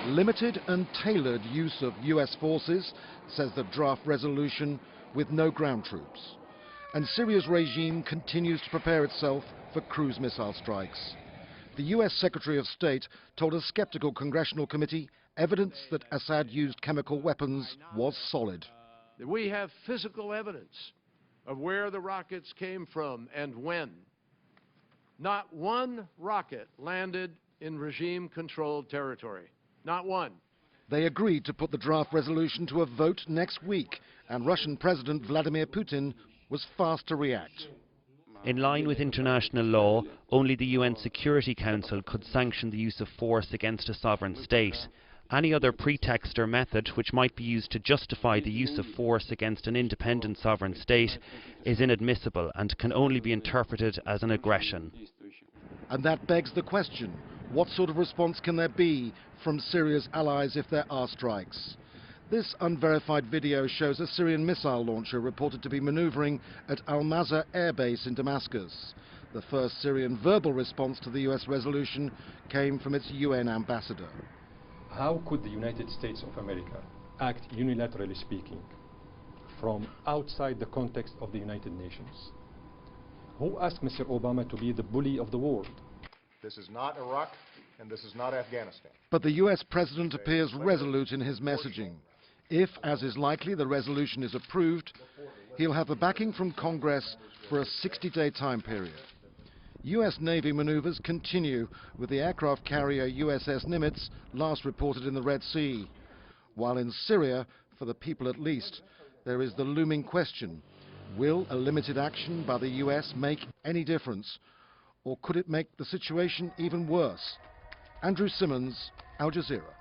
Limited and tailored use of US forces, says the draft resolution, with no ground troops. And Syria's regime continues to prepare itself for cruise missile strikes. The US Secretary of State told a skeptical congressional committee evidence that Assad used chemical weapons was solid. We have physical evidence of where the rockets came from and when. Not one rocket landed in regime-controlled territory. Not one. They agreed to put the draft resolution to a vote next week, and Russian President Vladimir Putin was fast to react. In line with international law, only the UN Security Council could sanction the use of force against a sovereign state. Any other pretext or method which might be used to justify the use of force against an independent sovereign state is inadmissible and can only be interpreted as an aggression. And that begs the question, what sort of response can there be from Syria's allies if there are strikes? This unverified video shows a Syrian missile launcher reported to be maneuvering at Al-Mazar air base in Damascus. The first Syrian verbal response to the US resolution came from its UN ambassador. How could the United States of America act unilaterally speaking from outside the context of the United Nations? Who asked Mr. Obama to be the bully of the world? This is not Iraq and this is not Afghanistan. But the US president appears resolute in his messaging. If, as is likely, the resolution is approved, he'll have the backing from Congress for a 60-day time period. US Navy maneuvers continue, with the aircraft carrier USS Nimitz last reported in the Red Sea. While in Syria, for the people at least, there is the looming question, will a limited action by the US make any difference, or could it make the situation even worse? Andrew Simmons, Al Jazeera.